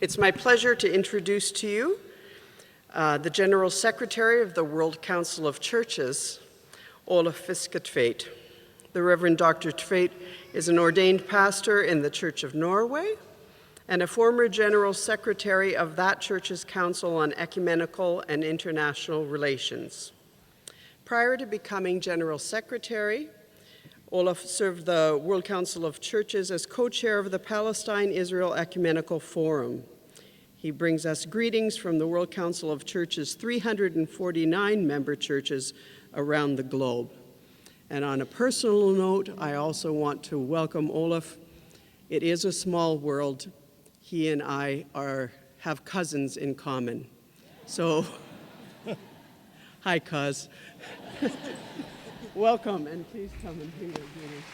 It's my pleasure to introduce to you the General Secretary of the World Council of Churches, Olav Tveit. The Reverend Dr. Tveit is an ordained pastor in the Church of Norway and a former General Secretary of that church's Council on Ecumenical and International Relations. Prior to becoming General Secretary, Olav served the World Council of Churches as co-chair of the Palestine-Israel Ecumenical Forum. He brings us greetings from the World Council of Churches' 349 member churches around the globe. And on a personal note, I also want to welcome Olav. It is a small world. He and I have cousins in common. So, hi, cuz. Welcome, and please come and hear your greetings.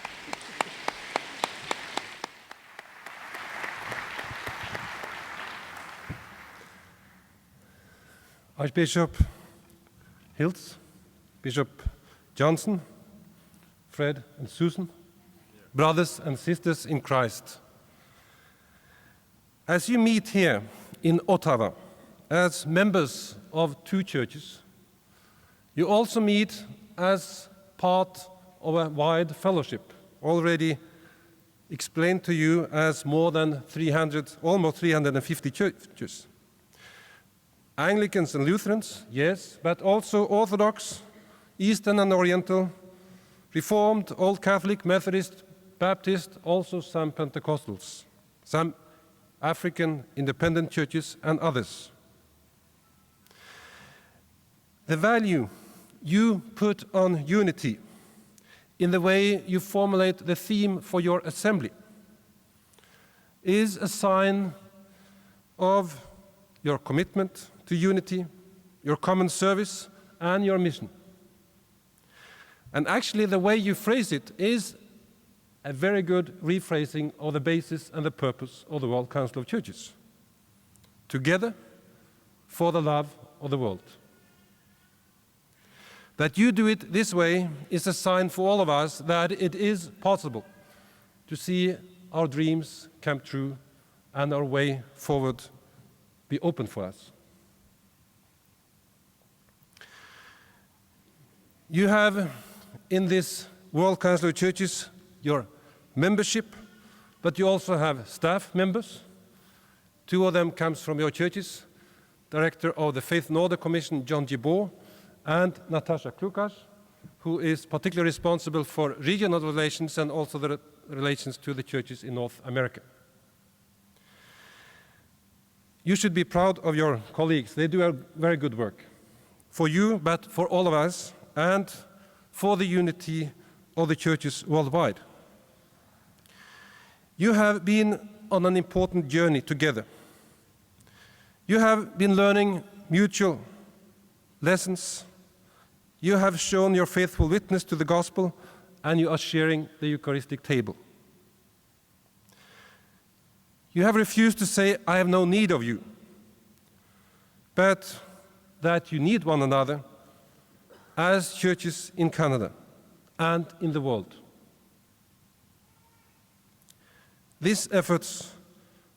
Archbishop Hiltz, Bishop Johnson, Fred and Susan, brothers and sisters in Christ. As you meet here in Ottawa as members of two churches, you also meet as part of a wide fellowship, already explained to you as more than 300, almost 350 churches. Anglicans and Lutherans, yes, but also Orthodox, Eastern and Oriental, Reformed, Old Catholic, Methodist, Baptist, also some Pentecostals, some African independent churches, and others. The value you put on unity in the way you formulate the theme for your assembly is a sign of your commitment to unity, your common service, and your mission. And actually, the way you phrase it is a very good rephrasing of the basis and the purpose of the World Council of Churches. Together for the love of the world. That you do it this way is a sign for all of us that it is possible to see our dreams come true and our way forward be open for us. You have in this World Council of Churches your membership, but you also have staff members. Two of them comes from your churches, Director of the Faith Nordic Commission, John Gibault, and Natasha Klukas, who is particularly responsible for regional relations and also the relations to the churches in North America. You should be proud of your colleagues. They do a very good work for you, but for all of us, and for the unity of the churches worldwide. You have been on an important journey together. You have been learning mutual lessons. You have shown your faithful witness to the gospel, and you are sharing the Eucharistic table. You have refused to say, I have no need of you, but that you need one another as churches in Canada and in the world. These efforts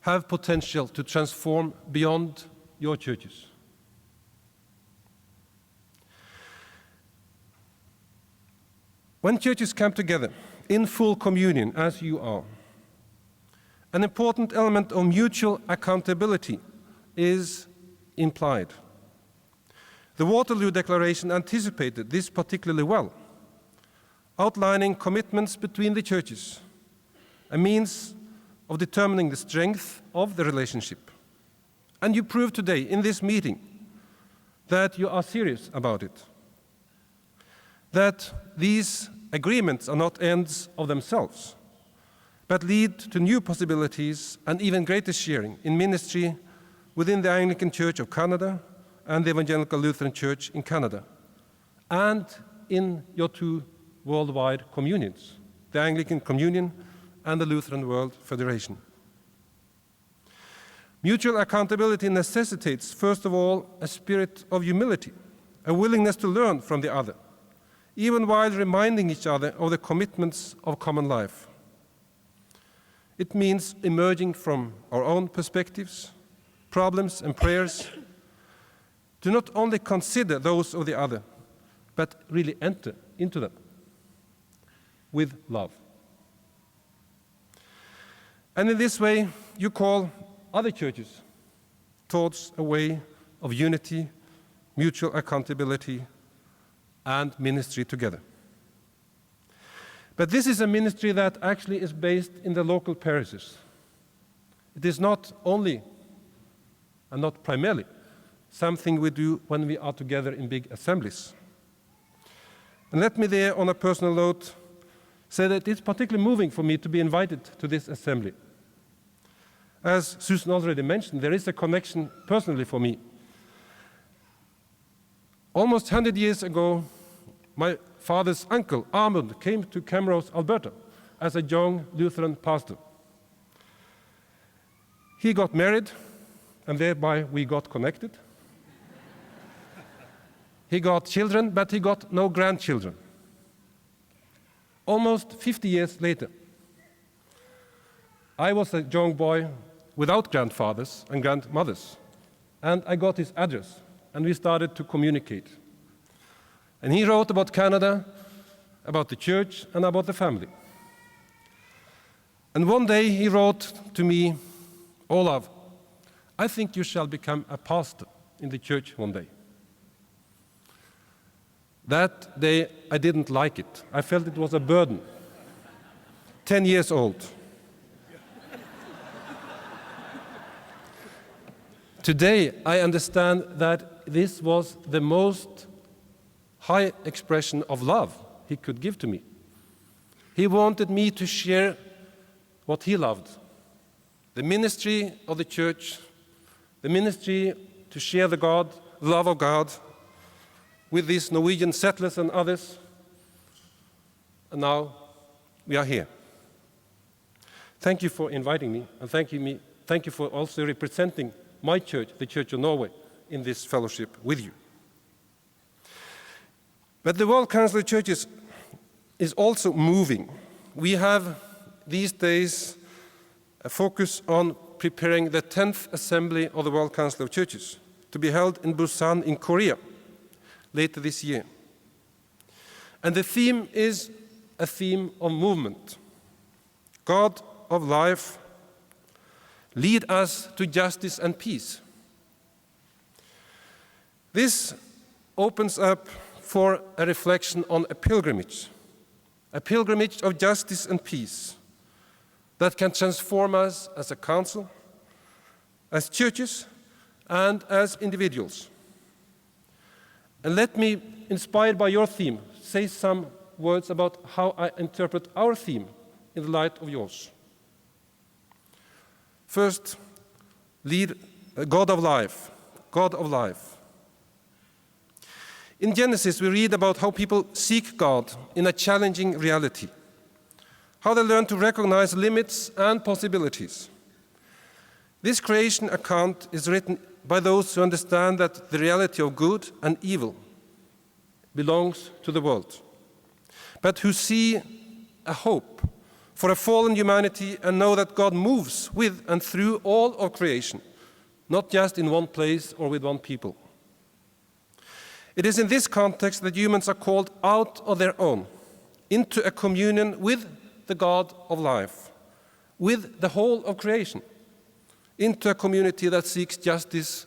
have potential to transform beyond your churches. When churches come together in full communion, as you are, an important element of mutual accountability is implied. The Waterloo Declaration anticipated this particularly well, outlining commitments between the churches, a means of determining the strength of the relationship. And you prove today in this meeting that you are serious about it, that these agreements are not ends of themselves, but lead to new possibilities and even greater sharing in ministry within the Anglican Church of Canada and the Evangelical Lutheran Church in Canada, and in your two worldwide communions, the Anglican Communion and the Lutheran World Federation. Mutual accountability necessitates, first of all, a spirit of humility, a willingness to learn from the other, even while reminding each other of the commitments of common life. It means emerging from our own perspectives, problems, and prayers, to not only consider those of the other, but really enter into them with love. And in this way, you call other churches towards a way of unity, mutual accountability, and ministry together. But this is a ministry that actually is based in the local parishes. It is not only, and not primarily, something we do when we are together in big assemblies. And let me there, on a personal note, say that it's particularly moving for me to be invited to this assembly. As Susan already mentioned, there is a connection personally for me. Almost 100 years ago, my father's uncle, Armand, came to Camrose, Alberta, as a young Lutheran pastor. He got married, and thereby we got connected. He got children, but he got no grandchildren. Almost 50 years later, I was a young boy without grandfathers and grandmothers, and I got his address, and we started to communicate. And he wrote about Canada, about the church, and about the family. And one day he wrote to me, "Olav, I think you shall become a pastor in the church one day." That day I didn't like it. I felt it was a burden. 10 years old. Today I understand that this was the most high expression of love he could give to me. He wanted me to share what he loved, the ministry of the church, the ministry to share the love of God with these Norwegian settlers and others. And now we are here. Thank you for inviting me, and thank you for also representing my church, the Church of Norway, in this fellowship with you. But the World Council of Churches is also moving. We have these days a focus on preparing the 10th Assembly of the World Council of Churches to be held in Busan in Korea later this year. And the theme is a theme of movement. God of life, lead us to justice and peace. This opens up for a reflection on a pilgrimage of justice and peace that can transform us as a council, as churches, and as individuals. And let me, inspired by your theme, say some words about how I interpret our theme in the light of yours. First, God of life, God of life. In Genesis, we read about how people seek God in a challenging reality, how they learn to recognize limits and possibilities. This creation account is written by those who understand that the reality of good and evil belongs to the world, but who see a hope for a fallen humanity and know that God moves with and through all of creation, not just in one place or with one people. It is in this context that humans are called out of their own, into a communion with the God of life, with the whole of creation, into a community that seeks justice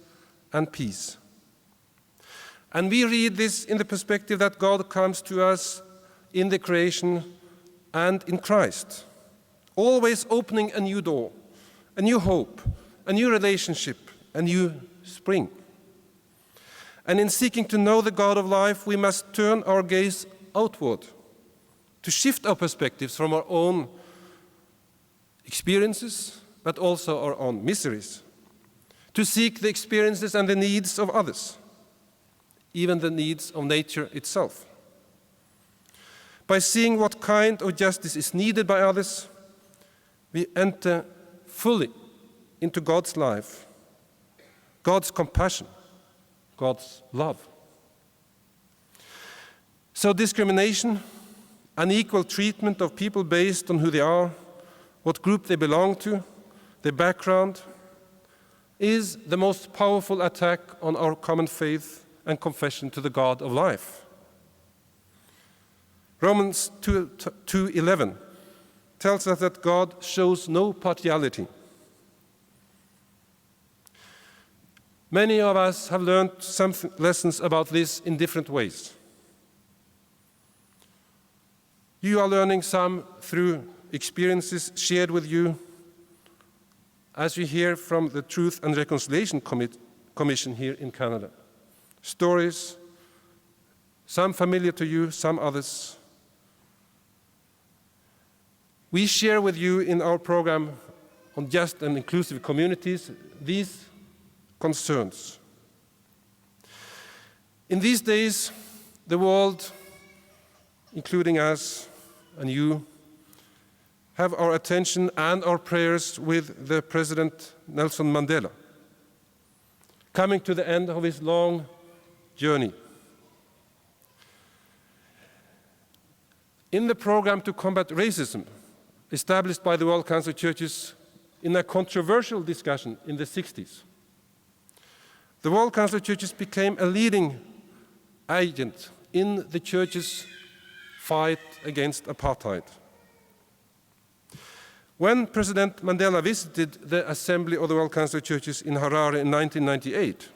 and peace. And we read this in the perspective that God comes to us in the creation and in Christ, always opening a new door, a new hope, a new relationship, a new spring. And in seeking to know the God of life, we must turn our gaze outward, to shift our perspectives from our own experiences, but also our own miseries, to seek the experiences and the needs of others, even the needs of nature itself. By seeing what kind of justice is needed by others, we enter fully into God's life, God's compassion, God's love. So discrimination, unequal treatment of people based on who they are, what group they belong to, their background, is the most powerful attack on our common faith and confession to the God of life. Romans 2:11 tells us that God shows no partiality. Many of us have learned some lessons about this in different ways. You are learning some through experiences shared with you, as you hear from the Truth and Reconciliation Commission here in Canada. Stories, some familiar to you, some others. We share with you in our program on just and inclusive communities these concerns. In these days, the world, including us and you, have our attention and our prayers with the President Nelson Mandela, coming to the end of his long journey. In the program to combat racism, established by the World Council of Churches in a controversial discussion in the 60s, the World Council of Churches became a leading agent in the Church's fight against apartheid. When President Mandela visited the Assembly of the World Council of Churches in Harare in 1998,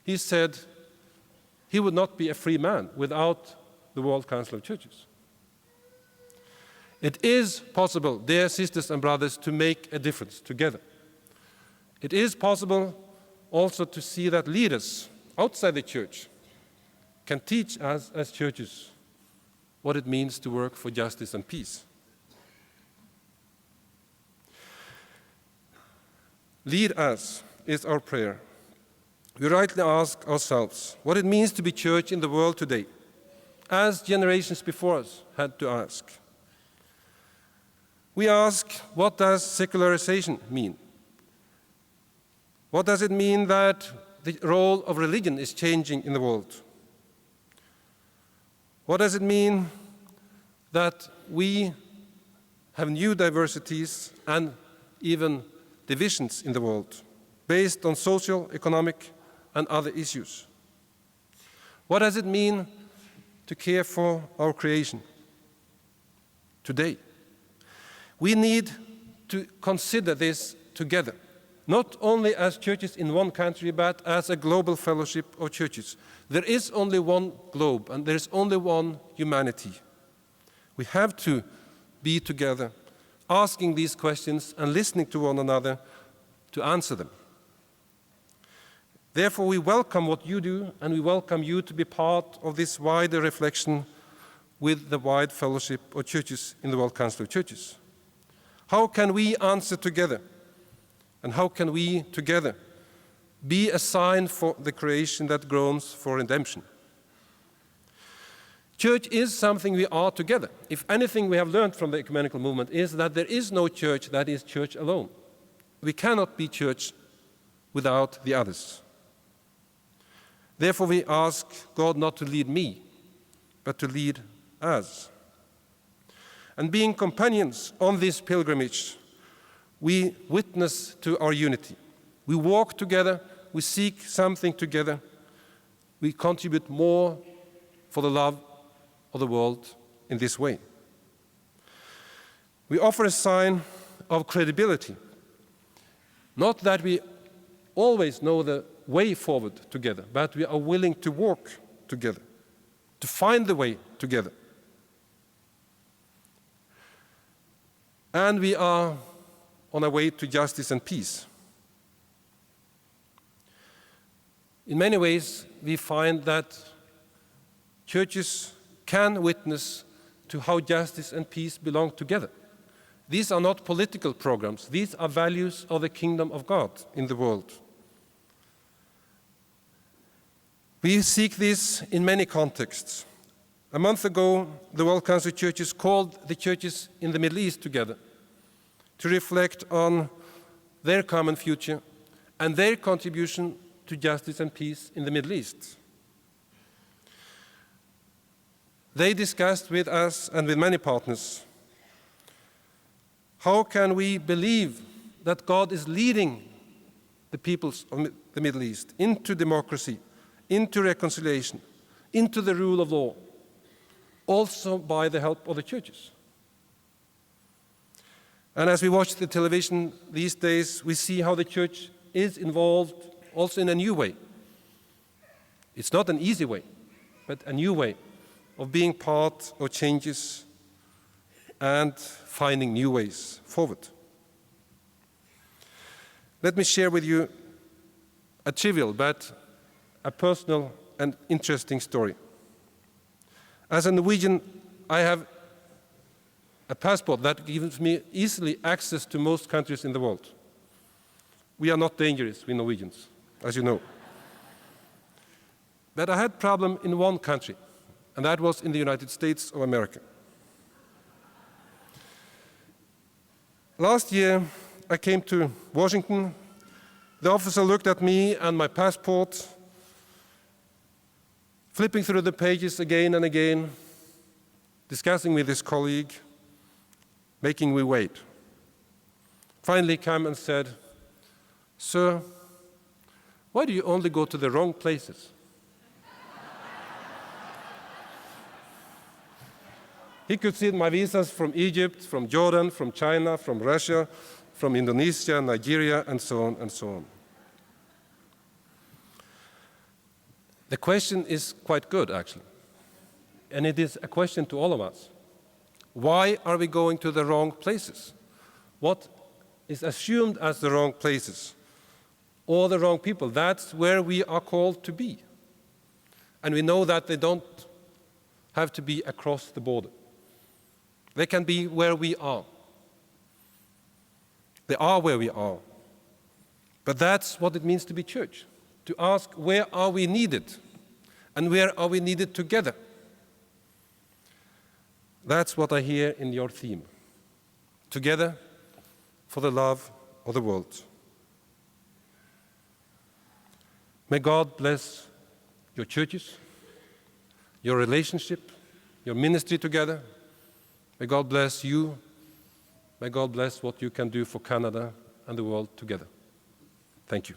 he said he would not be a free man without the World Council of Churches. It is possible, dear sisters and brothers, to make a difference together. It is possible also to see that leaders outside the church can teach us as churches what it means to work for justice and peace. Lead us is our prayer. We rightly ask ourselves what it means to be church in the world today, as generations before us had to ask. We ask, what does secularization mean? What does it mean that the role of religion is changing in the world? What does it mean that we have new diversities and even divisions in the world based on social, economic, and other issues? What does it mean to care for our creation today? We need to consider this together, not only as churches in one country, but as a global fellowship of churches. There is only one globe, and there is only one humanity. We have to be together, asking these questions and listening to one another to answer them. Therefore, we welcome what you do, and we welcome you to be part of this wider reflection with the wide fellowship of churches in the World Council of Churches. How can we answer together? And how can we together be a sign for the creation that groans for redemption? Church is something we are together. If anything we have learned from the ecumenical movement is that there is no church that is church alone. We cannot be church without the others. Therefore we ask God not to lead me, but to lead us. And being companions on this pilgrimage, we witness to our unity. We walk together, we seek something together, we contribute more for the love of the world in this way. We offer a sign of credibility, not that we always know the way forward together, but we are willing to walk together, to find the way together. And we are on our way to justice and peace. In many ways, we find that churches can witness to how justice and peace belong together. These are not political programs. These are values of the kingdom of God in the world. We seek this in many contexts. A month ago, the World Council of Churches called the churches in the Middle East together to reflect on their common future and their contribution to justice and peace in the Middle East. They discussed with us and with many partners, how can we believe that God is leading the peoples of the Middle East into democracy, into reconciliation, into the rule of law, also by the help of the churches. And as we watch the television these days, we see how the church is involved also in a new way. It's not an easy way, but a new way of being part of changes and finding new ways forward. Let me share with you a trivial but a personal and interesting story. As a Norwegian, I have a passport that gives me easily access to most countries in the world. We are not dangerous, we Norwegians, as you know. But I had a problem in one country, and that was in the United States of America. Last year, I came to Washington. The officer looked at me and my passport, flipping through the pages again and again, discussing with his colleague, making me wait. Finally came and said, "Sir, why do you only go to the wrong places?" He could see my visas from Egypt, from Jordan, from China, from Russia, from Indonesia, Nigeria, and so on and so on. The question is quite good, actually. And it is a question to all of us. Why are we going to the wrong places? What is assumed as the wrong places or the wrong people? That's where we are called to be. And we know that they don't have to be across the border. They can be where we are. They are where we are. But that's what it means to be church, to ask where are we needed and where are we needed together. That's what I hear in your theme. Together for the love of the world. May God bless your churches, your relationship, your ministry together. May God bless you. May God bless what you can do for Canada and the world together. Thank you.